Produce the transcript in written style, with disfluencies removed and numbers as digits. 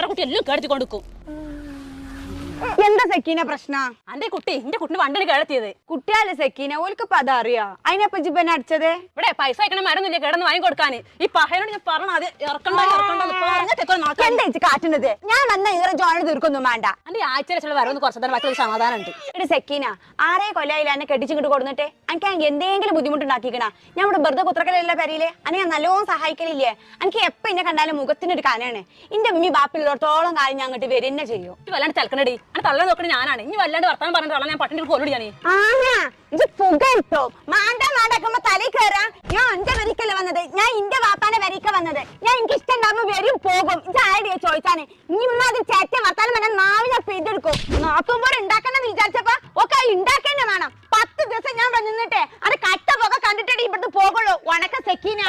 കുട്ടി എല്ലാം കേടത്തി കൊടുക്കും. എന്താ സെക്കീന പ്രശ്നം? എന്റെ കുട്ടിന് വണ്ടിന് കേടത്തിയത്. കുട്ടിയാലെ സെക്കീന ഓൽക്ക് പത അറിയാ. അതിനെപ്പ ജിബൻ അടിച്ചത് ഇവിടെ പൈസ അയക്കണ മരുന്നില്ല കിടന്ന് വാങ്ങി കൊടുക്കാന്. ഈ പഹയോട് ഞാൻ പറഞ്ഞ അത് ഇറക്കണ്ടോ കാട്ടുന്നത്. ഞാൻ വന്ന ഇവരെ ജോണി തീർക്കൊന്നും വേണ്ട. എന്റെ ആഴ്ച വരവൊന്ന് കുറച്ച് മറ്റൊരു സമാധാനം ഉണ്ട്. ഇവിടെ സെക്കീന 6 കൊല്ലയില്ല എന്നെ കെട്ടിച്ചിങ്ങോട്ട് കൊടുത്തിട്ട് എനിക്ക് എന്തെങ്കിലും ബുദ്ധിമുട്ടുണ്ടാക്കിക്കണ. ഞാൻ ഇവിടെ വെറുതെ കുത്രക്കലല്ല പരിയില് അന്നെ ഞാൻ നല്ലോണം സഹായിക്കലില്ലേ. എനിക്ക് എപ്പ എന്നെ കണ്ടാലും മുഖത്തിനൊരു കനാണ്. എന്റെ ഉമ്മി ബാപ്പിലുള്ളത്തോളം കാര്യം ഞാൻ അങ്ങോട്ട് വരുന്ന ചെയ്യും. വല്ലാണ്ട് തിളക്കണടി അന്നെ തള്ള നോക്കണേ ഞാനാണ്. ഇനി വല്ലാണ്ട് വർത്താനം പറഞ്ഞിട്ട് തള്ള ഞാൻ പട്ടിണി കൊല്ലടി ഞാൻ. ഇത് പുക ഇട്ടോ മാണ്ടാക്കുമ്പോ തലയിൽ കയറാ. ഞാൻ എന്റെ വരിക്കല്ല വന്നത്, ഞാൻ എന്റെ വാപ്പാന്റെ വരിക്ക വന്നത്. ഞാൻ എനിക്ക് ഇഷ്ടം ഉണ്ടാകുമ്പോ വരും പോകും. ഇത് ആരുടെയാ ചോദിച്ചാന്? ഇമ്മ അത് ചേറ്റ വർത്താനം പറഞ്ഞാൽ നാവിനെ പെയ്തെടുക്കും. നോക്കുമ്പോൾ ഉണ്ടാക്കണമെന്ന് വിചാരിച്ചപ്പോ ഒക്കെ ഉണ്ടാക്കേണ്ട വേണം. 10 ദിവസം ഞാൻ നിന്നിട്ടെ അത് കട്ട പുക കണ്ടിട്ടേ ഇവിടുന്ന് പോകുള്ളൂ. ഉണക്ക സെക്കീന.